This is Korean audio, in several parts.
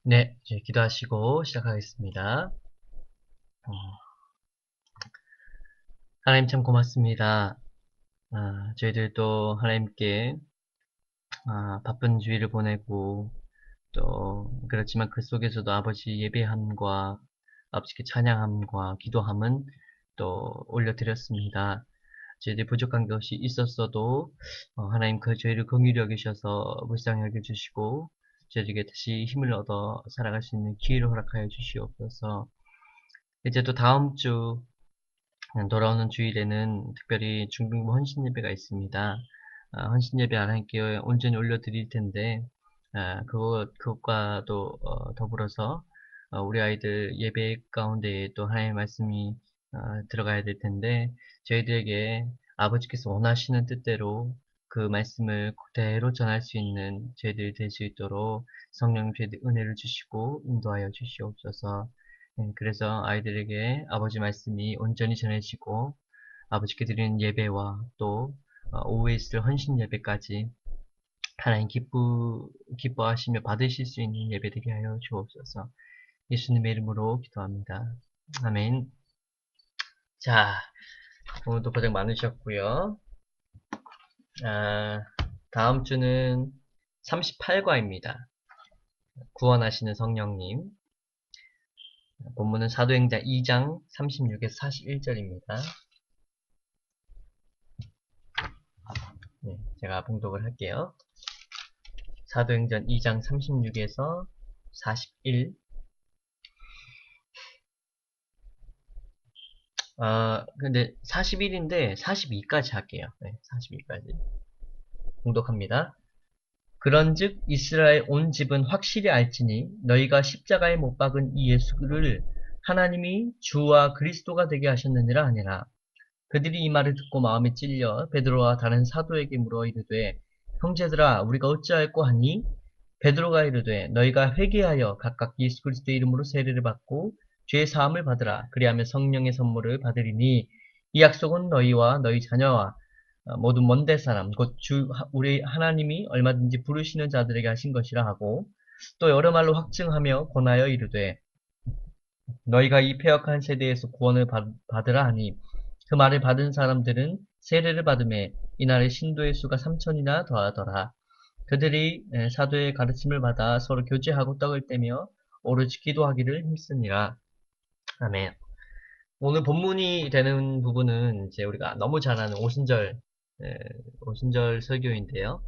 네, 이제 기도하시고 시작하겠습니다. 어, 하나님 참 고맙습니다. 저희들도 하나님께 바쁜 주일을 보내고 또 그렇지만 그 속에서도 아버지 예배함과 아버지께 찬양함과 기도함은 또 올려드렸습니다. 저희들이 부족한 것이 있었어도 하나님 그 저희를 긍휼히 여기셔서 불쌍히 여겨주시고 저희에게 다시 힘을 얻어 살아갈 수 있는 기회를 허락하여 주시옵소서. 이제 또 다음 주 돌아오는 주일에는 특별히 중등부 헌신 예배가 있습니다. 헌신 예배 하나님께 온전히 올려드릴 텐데, 그것과도 더불어서 우리 아이들 예배 가운데 또 하나님의 말씀이 들어가야 될 텐데, 저희들에게 아버지께서 원하시는 뜻대로 그 말씀을 그대로 전할 수 있는 저희들이 될 수 있도록 성령님 저희들 은혜를 주시고 인도하여 주시옵소서. 그래서 아이들에게 아버지 말씀이 온전히 전해지고 아버지께 드리는 예배와 또 오후에 있을 헌신 예배까지 하나님 기뻐하시며 받으실 수 있는 예배 되게 하여 주옵소서. 예수님의 이름으로 기도합니다. 아멘. 자, 오늘도 고생 많으셨고요. 다음 주는 38과입니다. 구원하시는 성령님. 본문은 사도행전 2장 36에서 41절입니다. 네, 제가 봉독을 할게요. 사도행전 2장 36에서 41. 근데 41인데 42까지 할게요. 네, 42까지. 봉독합니다. 그런즉 이스라엘 온 집은 확실히 알지니 너희가 십자가에 못 박은 이 예수를 하나님이 주와 그리스도가 되게 하셨느니라 하니라. 그들이 이 말을 듣고 마음에 찔려 베드로와 다른 사도에게 물어 이르되 형제들아 우리가 어찌할꼬 하니 베드로가 이르되 너희가 회개하여 각각 예수 그리스도의 이름으로 세례를 받고 죄 사함을 받으라. 그리하면 성령의 선물을 받으리니 이 약속은 너희와 너희 자녀와 모든 먼데 사람 곧 주 우리 하나님이 얼마든지 부르시는 자들에게 하신 것이라 하고 또 여러 말로 확증하며 권하여 이르되 너희가 이 패역한 세대에서 구원을 받으라 하니 그 말을 받은 사람들은 세례를 받음에 이날의 신도의 수가 3천이나 더하더라. 그들이 사도의 가르침을 받아 서로 교제하고 떡을 떼며 오로지 기도하기를 힘쓰니라. 아멘. 오늘 본문이 되는 부분은 이제 우리가 너무 잘 아는 오순절 설교인데요.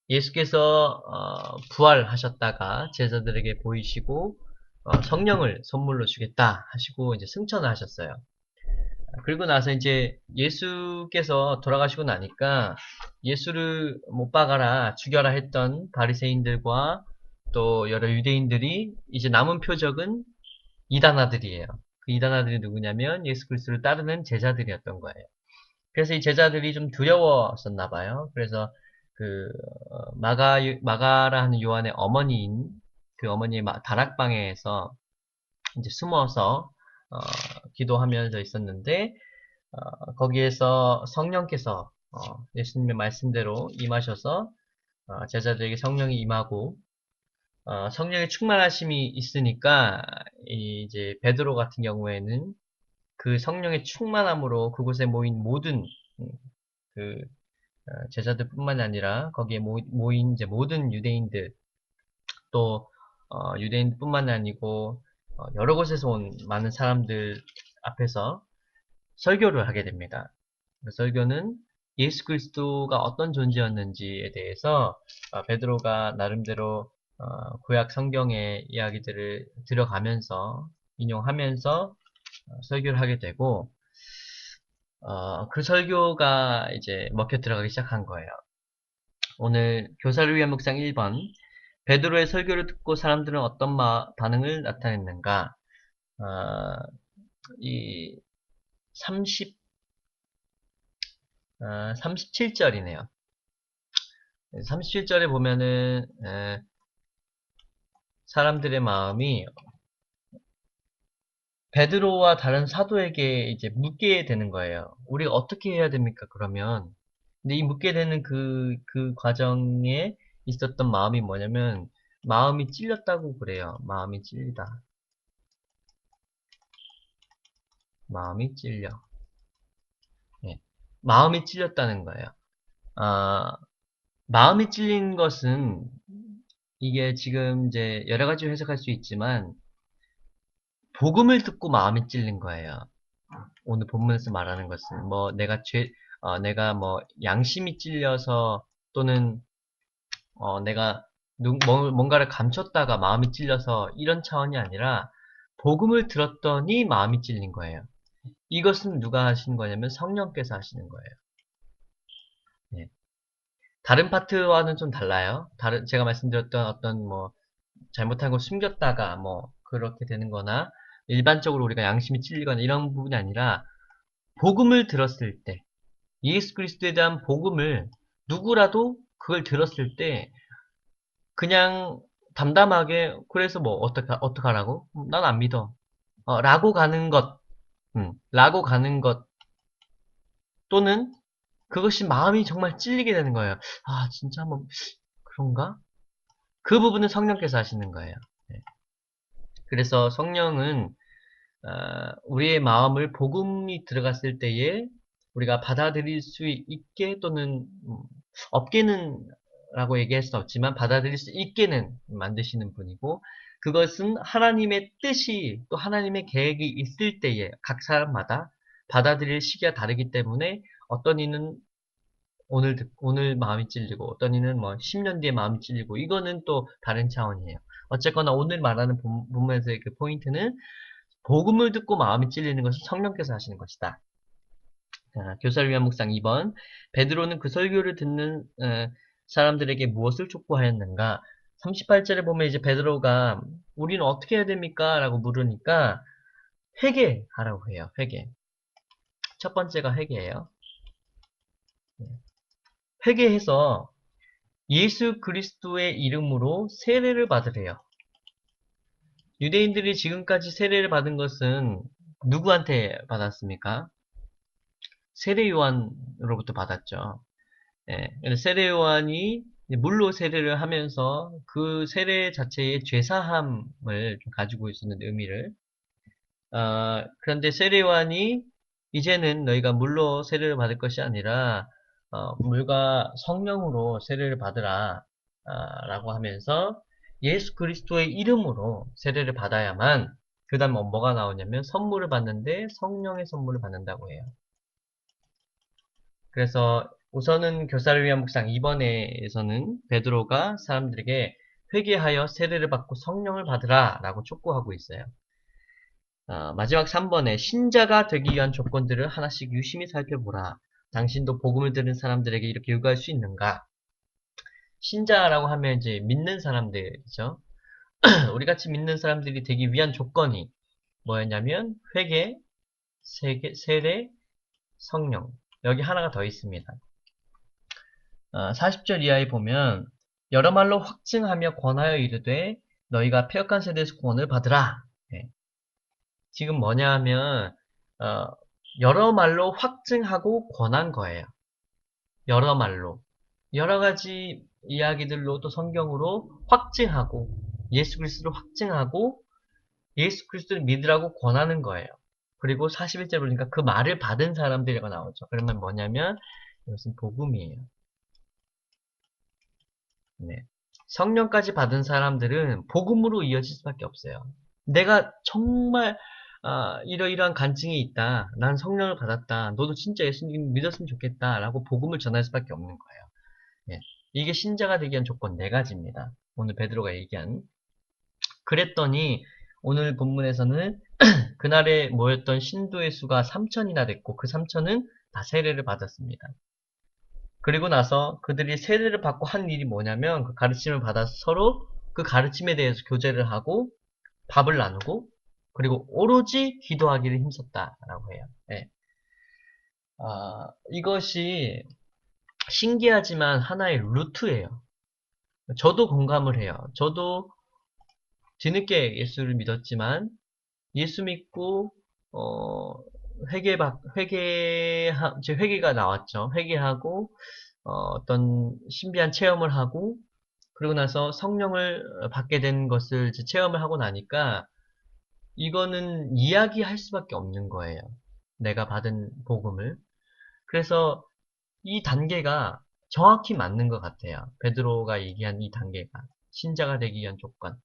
예수께서 부활하셨다가 제자들에게 보이시고 성령을 선물로 주겠다 하시고 이제 승천을 하셨어요. 그리고 나서 이제 예수께서 돌아가시고 나니까 예수를 못 박아라, 죽여라 했던 바리새인들과 또 여러 유대인들이 이제 남은 표적은 이단아들이에요. 그 이단아들이 누구냐면 예수 그리스도를 따르는 제자들이었던 거예요. 그래서 이 제자들이 좀 두려웠었나 봐요. 그래서 그 마가라 하는 요한의 어머니인 그 어머니의 다락방에서 이제 숨어서 어, 기도하면서 있었는데 거기에서 성령께서 예수님의 말씀대로 임하셔서 제자들에게 성령이 임하고 성령의 충만하심이 있으니까 이제 베드로 같은 경우에는 그 성령의 충만함으로 그곳에 모인 모든 음, 그 제자들뿐만 아니라 거기에 모인 이제 모든 유대인들 또 유대인뿐만 아니고 여러 곳에서 온 많은 사람들 앞에서 설교를 하게 됩니다. 그 설교는 예수 그리스도가 어떤 존재였는지에 대해서 베드로가 나름대로 구약 성경의 이야기들을 들어가면서 인용하면서 설교를 하게 되고 그 설교가 이제 먹혀 들어가기 시작한 거예요. 오늘 교사를 위한 묵상 1번 베드로의 설교를 듣고 사람들은 어떤 반응을 나타냈는가 이 37절이네요. 37절에 보면은 사람들의 마음이 베드로와 다른 사도에게 이제 묻게 되는 거예요. 우리가 어떻게 해야 됩니까? 그러면 근데 이 묻게 되는 그 과정에 있었던 마음이 뭐냐면 마음이 찔렸다고 그래요. 마음이 찔리다. 마음이 찔려. 예. 마음이 찔렸다는 거예요. 아, 마음이 찔린 것은 이게 지금 이제 여러 가지 해석할 수 있지만 복음을 듣고 마음이 찔린 거예요. 오늘 본문에서 말하는 것은 뭐 내가 뭐 양심이 찔려서 또는 내가 뭔가를 감췄다가 마음이 찔려서 이런 차원이 아니라 복음을 들었더니 마음이 찔린 거예요. 이것은 누가 하시는 거냐면 성령께서 하시는 거예요. 예. 다른 파트와는 좀 달라요. 제가 말씀드렸던 어떤 뭐 잘못한 걸 숨겼다가 뭐 그렇게 되는 거나 일반적으로 우리가 양심이 찔리거나 이런 부분이 아니라 복음을 들었을 때 예수 그리스도에 대한 복음을 누구라도 그걸 들었을 때 그냥 담담하게 그래서 뭐 어떡하라고? 난 안 믿어. 라고 가는 것, 라고 가는 것 또는 그것이 마음이 정말 찔리게 되는 거예요. 아 진짜 뭐 그런가? 그 부분은 성령께서 하시는 거예요. 네. 그래서 성령은 우리의 마음을 복음이 들어갔을 때에 우리가 받아들일 수 있게 또는 없게는 라고 얘기할 수 없지만 받아들일 수 있게는 만드시는 분이고 그것은 하나님의 뜻이 또 하나님의 계획이 있을 때에 각 사람마다 받아들일 시기가 다르기 때문에 어떤 이는 오늘 마음이 찔리고 어떤 이는 뭐 10년 뒤에 마음이 찔리고 이거는 또 다른 차원이에요. 어쨌거나 오늘 말하는 본문에서의 그 포인트는 복음을 듣고 마음이 찔리는 것은 성령께서 하시는 것이다. 교사를 위한 묵상 2번. 베드로는 그 설교를 듣는 사람들에게 무엇을 촉구하였는가? 38절에 보면 이제 베드로가 우리는 어떻게 해야 됩니까? 라고 물으니까 회개하라고 해요. 회개. 첫 번째가 회개예요. 회개해서 예수 그리스도의 이름으로 세례를 받으래요. 유대인들이 지금까지 세례를 받은 것은 누구한테 받았습니까? 세례 요한으로부터 받았죠. 예, 세례 요한이 물로 세례를 하면서 그 세례 자체의 죄사함을 가지고 있었는 의미를 그런데 세례 요한이 이제는 너희가 물로 세례를 받을 것이 아니라 물과 성령으로 세례를 받으라 라고 하면서 예수 그리스도의 이름으로 세례를 받아야만 그 다음 뭐가 나오냐면 선물을 받는데 성령의 선물을 받는다고 해요. 그래서 우선은 교사를 위한 묵상 2번에서는 베드로가 사람들에게 회개하여 세례를 받고 성령을 받으라 라고 촉구하고 있어요. 마지막 3번에 신자가 되기 위한 조건들을 하나씩 유심히 살펴보라. 당신도 복음을 들은 사람들에게 이렇게 요구할 수 있는가? 신자라고 하면 이제 믿는 사람들이죠. 우리 같이 믿는 사람들이 되기 위한 조건이 뭐였냐면 회개, 세례, 성령. 여기 하나가 더 있습니다. 40절 이하에 보면 여러 말로 확증하며 권하여 이르되 너희가 패역한 세대에서 구원을 받으라. 네. 지금 뭐냐 하면 여러 말로 확증하고 권한 거예요. 여러 말로. 여러 가지 이야기들로 또 성경으로 확증하고 예수 그리스도를 확증하고 예수 그리스도를 믿으라고 권하는 거예요. 그리고 41절 보니까 그 말을 받은 사람들이라고 나오죠. 그러면 뭐냐면 이것은 복음이에요. 네. 성령까지 받은 사람들은 복음으로 이어질 수밖에 없어요. 내가 정말 이러이러한 간증이 있다. 난 성령을 받았다. 너도 진짜 예수님 믿었으면 좋겠다. 라고 복음을 전할 수밖에 없는 거예요. 예. 이게 신자가 되기 위한 조건 네 가지입니다. 오늘 베드로가 얘기한. 그랬더니 오늘 본문에서는 그날에 모였던 신도의 수가 3천이나 됐고 그 3천은 다 세례를 받았습니다. 그리고 나서 그들이 세례를 받고 한 일이 뭐냐면 그 가르침을 받아서 서로 그 가르침에 대해서 교제를 하고 밥을 나누고 그리고 오로지 기도하기를 힘썼다라고 해요. 네. 이것이 신기하지만 하나의 루트예요. 저도 공감을 해요. 저도 뒤늦게 예수를 믿었지만 예수 믿고 회개가 나왔죠. 회개하고 어떤 신비한 체험을 하고 그리고 나서 성령을 받게 된 것을 이제 체험을 하고 나니까 이거는 이야기할 수밖에 없는 거예요. 내가 받은 복음을. 그래서 이 단계가 정확히 맞는 것 같아요. 베드로가 얘기한 이 단계가. 신자가 되기 위한 조건.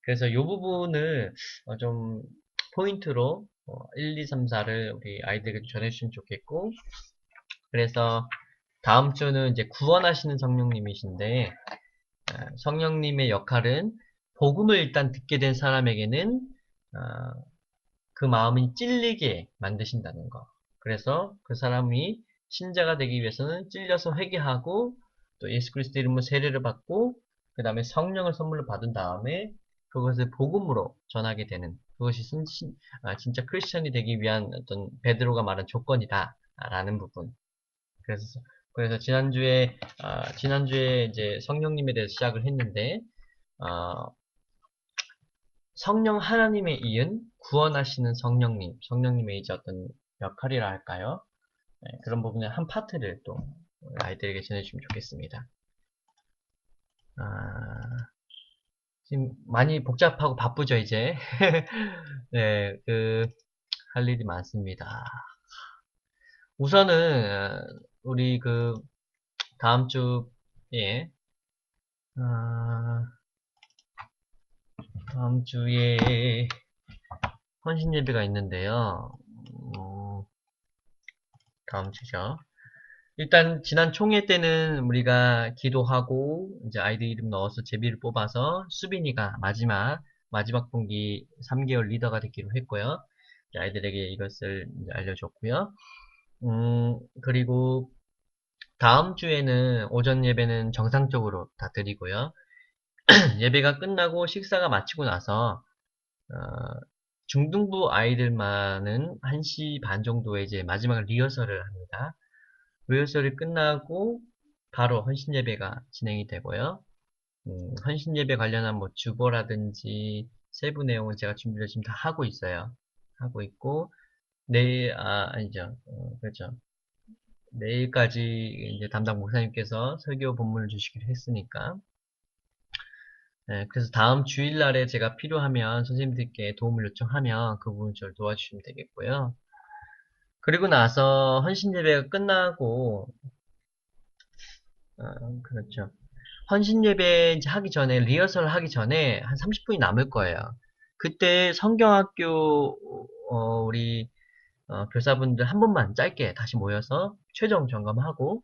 그래서 이 부분을 좀 포인트로 1, 2, 3, 4를 우리 아이들에게 전해주시면 좋겠고, 그래서 다음 주는 이제 구원하시는 성령님이신데, 성령님의 역할은 복음을 일단 듣게 된 사람에게는 그 마음이 찔리게 만드신다는 거. 그래서 그 사람이 신자가 되기 위해서는 찔려서 회개하고 또 예수 그리스도 이름으로 세례를 받고 그 다음에 성령을 선물로 받은 다음에 그것을 복음으로 전하게 되는 그것이 진짜 크리스천이 되기 위한 어떤 베드로가 말한 조건이다 라는 부분. 그래서 지난주에 이제 성령님에 대해서 시작을 했는데 어, 성령 하나님에 이은 구원하시는 성령님의 이제 어떤 역할이라 할까요? 네, 그런 부분의 한 파트를 또 아이들에게 전해주시면 좋겠습니다. 지금 많이 복잡하고 바쁘죠, 이제? 네, 할 일이 많습니다. 우선은, 우리 다음 주에, 아, 다음 주에 헌신 예배가 있는데요. 다음 주죠. 일단 지난 총회 때는 우리가 기도하고 이제 아이들 이름 넣어서 제비를 뽑아서 수빈이가 마지막 분기 3개월 리더가 되기로 했고요. 아이들에게 이것을 이제 알려줬고요. 그리고 다음 주에는 오전 예배는 정상적으로 다 드리고요. 예배가 끝나고 식사가 마치고 나서 어, 중등부 아이들만은 1시 반 정도에 이제 마지막 리허설을 합니다. 리허설이 끝나고 바로 헌신 예배가 진행이 되고요. 헌신 예배 관련한 뭐 주보라든지 세부 내용은 제가 준비를 지금 다 하고 있어요. 하고 있고 아니죠. 그렇죠. 내일까지 이제 담당 목사님께서 설교 본문을 주시기로 했으니까. 네, 그래서 다음 주일날에 제가 필요하면 선생님들께 도움을 요청하면 그 부분 저를 도와주시면 되겠고요. 그리고 나서 헌신 예배가 끝나고 그렇죠. 헌신 예배 이제 하기 전에 리허설 하기 전에 한 30분이 남을 거예요. 그때 성경학교 우리 교사분들 한 번만 짧게 다시 모여서 최종 점검하고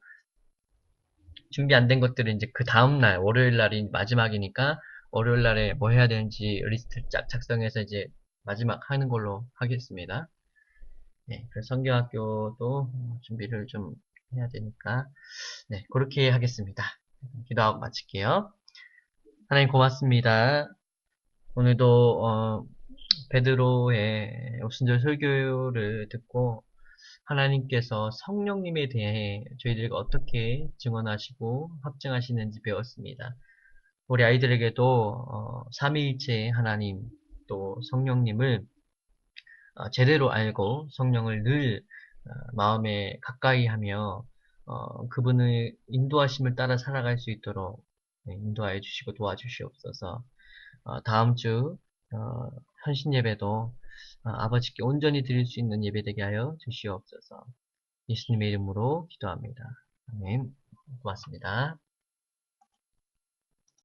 준비 안 된 것들은 이제 그 다음날 월요일 날이 마지막이니까 월요일 날에 뭐 해야 되는지 리스트 쫙 작성해서 이제 마지막 하는 걸로 하겠습니다. 네, 그래서 성경학교도 준비를 좀 해야 되니까 네, 그렇게 하겠습니다. 기도하고 마칠게요. 하나님 고맙습니다. 오늘도 베드로의 오순절 설교를 듣고 하나님께서 성령님에 대해 저희들에게 어떻게 증언하시고 확증하시는지 배웠습니다. 우리 아이들에게도 삼위일체 하나님 또 성령님을 제대로 알고 성령을 늘 마음에 가까이 하며 그분의 인도하심을 따라 살아갈 수 있도록 네, 인도하여 주시고 도와주시옵소서. 다음 주 헌신 예배도 아버지께 온전히 드릴 수 있는 예배 되게 하여 주시옵소서. 예수님의 이름으로 기도합니다. 아멘. 고맙습니다.